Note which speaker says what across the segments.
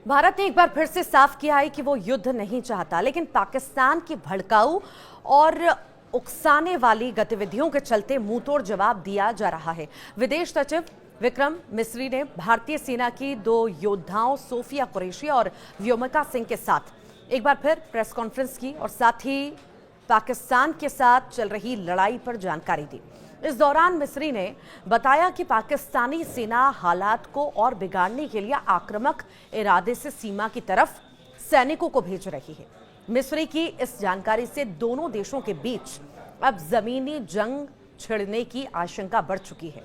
Speaker 1: भारत ने एक बार फिर से साफ किया है कि वो युद्ध नहीं चाहता, लेकिन पाकिस्तान की भड़काऊ और उकसाने वाली गतिविधियों के चलते मुंहतोड़ जवाब दिया जा रहा है। विदेश सचिव विक्रम मिस्री ने भारतीय सेना की 2 योद्धाओं सोफिया कुरैशी और व्योमिका सिंह के साथ एक बार फिर प्रेस कॉन्फ्रेंस की और साथ ही पाकिस्तान के साथ चल रही लड़ाई पर जानकारी दी। इस दौरान मिस्री ने बताया कि पाकिस्तानी सेना हालात को और बिगाड़ने के लिए आक्रामक इरादे से सीमा की तरफ सैनिकों को भेज रही है। मिस्री की इस जानकारी से दोनों देशों के बीच अब जमीनी जंग छिड़ने की आशंका बढ़ चुकी है।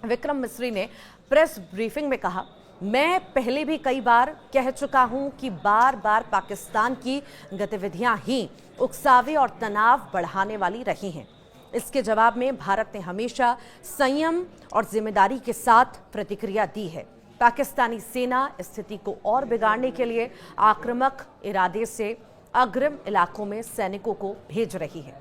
Speaker 1: विक्रम मिस्री ने प्रेस ब्रीफिंग में कहा, मैं पहले भी कई बार कह चुका हूं कि बार बार पाकिस्तान की गतिविधियां ही उकसावे और तनाव बढ़ाने वाली रही हैं। इसके जवाब में भारत ने हमेशा संयम और जिम्मेदारी के साथ प्रतिक्रिया दी है। पाकिस्तानी सेना स्थिति को और बिगाड़ने के लिए आक्रामक इरादे से अग्रिम इलाकों में सैनिकों को भेज रही है।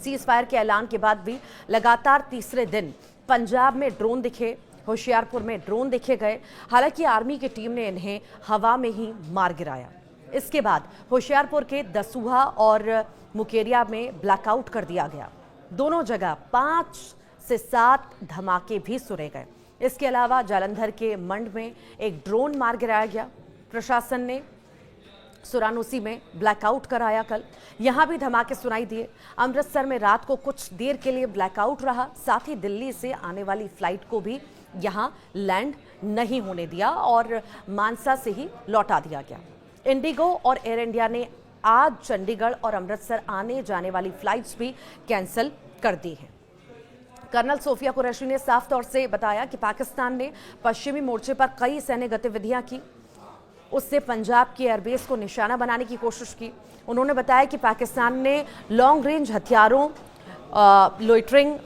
Speaker 1: सीज फायर के ऐलान के बाद भी लगातार तीसरे दिन पंजाब में ड्रोन दिखे, होशियारपुर में ड्रोन देखे गए। हालांकि आर्मी की टीम ने इन्हें हवा में ही मार गिराया। इसके बाद होशियारपुर के दसूहा और मुकेरिया में ब्लैकआउट कर दिया गया। दोनों जगह 5 से 7 धमाके भी सुने गए। इसके अलावा जालंधर के मंड में एक ड्रोन मार गिराया गया। प्रशासन ने सुरानुसी में ब्लैकआउट कराया। कल यहां भी धमाके सुनाई दिए। अमृतसर में रात को कुछ देर के लिए ब्लैकआउट रहा। साथ ही दिल्ली से आने वाली फ्लाइट को भी यहां लैंड नहीं होने दिया और मानसा से ही लौटा दिया गया। इंडिगो और एयर इंडिया ने आज चंडीगढ़ और अमृतसर आने जाने वाली फ्लाइट्स भी कैंसिल कर दी हैं। कर्नल सोफिया कुरैशी ने साफ तौर से बताया कि पाकिस्तान ने पश्चिमी मोर्चे पर कई सैन्य गतिविधियां की। उससे पंजाब की एयरबेस को निशाना बनाने की कोशिश की। उन्होंने बताया कि पाकिस्तान ने लॉन्ग रेंज हथियारों, लोइटरिंग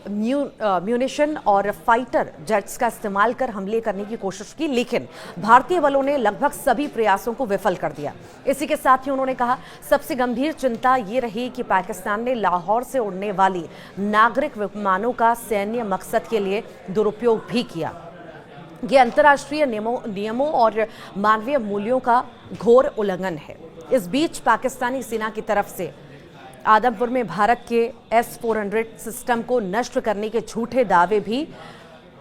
Speaker 1: म्यूनिशन और फाइटर जेट्स का इस्तेमाल कर हमले करने की कोशिश की, लेकिन भारतीय बलों ने लगभग सभी प्रयासों को विफल कर दिया। इसी के साथ ही उन्होंने कहा, सबसे गंभीर चिंता ये रही कि पाकिस्तान ने लाहौर से उड़ने वाली नागरिक विमानों का सैन्य मकसद के लिए दुरुपयोग भी किया। ये अंतर्राष्ट्रीय नियमों और मानवीय मूल्यों का घोर उल्लंघन है। इस बीच पाकिस्तानी सेना की तरफ से आदमपुर में भारत के S-400 सिस्टम को नष्ट करने के झूठे दावे भी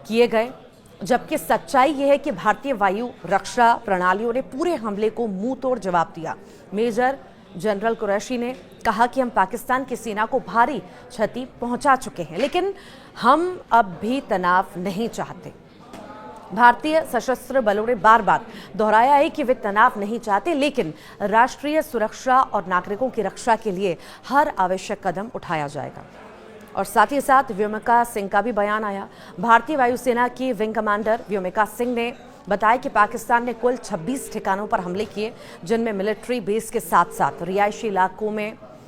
Speaker 1: किए गए, जबकि सच्चाई यह है कि भारतीय वायु रक्षा प्रणालियों ने पूरे हमले को मुंह तोड़ जवाब दिया। मेजर जनरल कुरैशी ने कहा कि हम पाकिस्तान की सेना को भारी क्षति पहुंचा चुके हैं, लेकिन हम अब भी तनाव नहीं चाहते। भारतीय सशस्त्र बलों ने बार बार दोहराया है कि वे तनाव नहीं चाहते, लेकिन राष्ट्रीय सुरक्षा और नागरिकों की रक्षा के लिए हर आवश्यक कदम उठाया जाएगा। और साथ ही साथ व्योमिका सिंह का भी बयान आया। भारतीय वायुसेना की विंग कमांडर व्योमिका सिंह ने बताया कि पाकिस्तान ने कुल 26 ठिकानों पर हमले किए, जिनमें मिलिट्री बेस के साथ साथ रिहायशी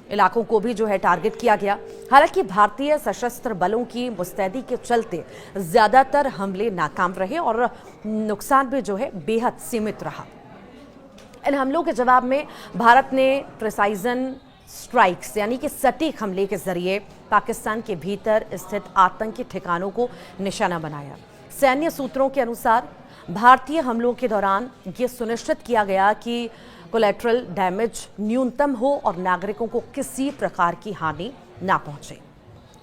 Speaker 1: इलाकों को भी टारगेट किया गया। हालांकि भारतीय सशस्त्र बलों की मुस्तैदी के चलते ज्यादातर हमले नाकाम रहे और नुकसान भी बेहद सीमित रहा। इन हमलों के जवाब में भारत ने प्रिसाइजन स्ट्राइक्स यानी कि सटीक हमले के जरिए पाकिस्तान के भीतर स्थित आतंकी ठिकानों को निशाना बनाया। सैन्य सूत्रों के अनुसार भारतीय हमलों के दौरान ये सुनिश्चित किया गया कि कोलैटरल डैमेज न्यूनतम हो और नागरिकों को किसी प्रकार की हानि ना पहुंचे।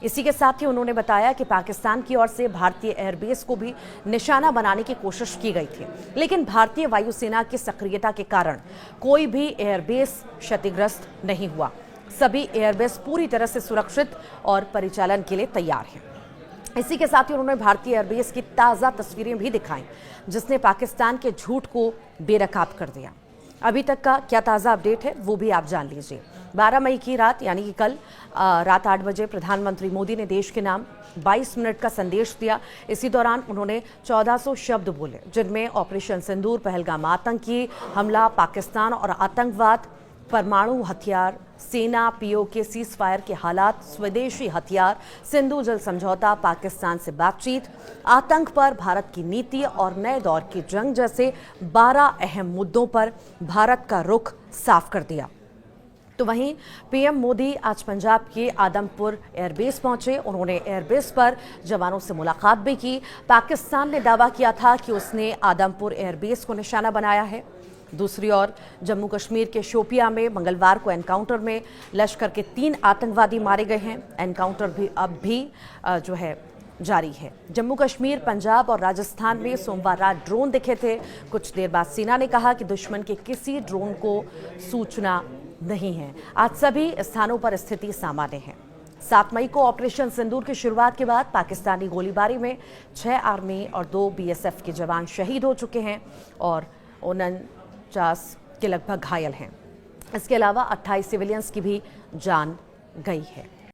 Speaker 1: इसी के साथ ही उन्होंने बताया कि पाकिस्तान की ओर से भारतीय एयरबेस को भी निशाना बनाने की कोशिश की गई थी, लेकिन भारतीय वायुसेना की सक्रियता के कारण कोई भी एयरबेस क्षतिग्रस्त नहीं हुआ। सभी एयरबेस पूरी तरह से सुरक्षित और परिचालन के लिए तैयार हैं। इसी के साथ ही उन्होंने भारतीय एयरबेस की ताज़ा तस्वीरें भी दिखाई, जिसने पाकिस्तान के झूठ को बेनकाब कर दिया। अभी तक का क्या ताज़ा अपडेट है वो भी आप जान लीजिए। 12 मई की रात यानी कि कल रात 8 बजे प्रधानमंत्री मोदी ने देश के नाम 22 मिनट का संदेश दिया। इसी दौरान उन्होंने 1400 शब्द बोले, जिनमें ऑपरेशन सिंदूर, पहलगाम आतंकी हमला, पाकिस्तान और आतंकवाद, परमाणु हथियार, सेना पीओके, सीज फायर के हालात, स्वदेशी हथियार, सिंधु जल समझौता, पाकिस्तान से बातचीत, आतंक पर भारत की नीति और नए दौर की जंग जैसे 12 अहम मुद्दों पर भारत का रुख साफ कर दिया। तो वहीं पीएम मोदी आज पंजाब के आदमपुर एयरबेस पहुंचे। उन्होंने एयरबेस पर जवानों से मुलाकात भी की। पाकिस्तान ने दावा किया था कि उसने आदमपुर एयरबेस को निशाना बनाया है। दूसरी ओर जम्मू कश्मीर के शोपियां में मंगलवार को एनकाउंटर में लश्कर के 3 आतंकवादी मारे गए हैं। एनकाउंटर भी अब भी जो है जारी है। जम्मू कश्मीर, पंजाब और राजस्थान में सोमवार रात ड्रोन दिखे थे। कुछ देर बाद सेना ने कहा कि दुश्मन के किसी ड्रोन को सूचना नहीं है। आज सभी स्थानों पर स्थिति सामान्य है। 7 मई को ऑपरेशन सिंदूर की शुरुआत के बाद पाकिस्तानी गोलीबारी में 6 आर्मी और 2 बीएसएफ के जवान शहीद हो चुके हैं और 49 के लगभग घायल हैं। इसके अलावा 28 सिविलियंस की भी जान गई है।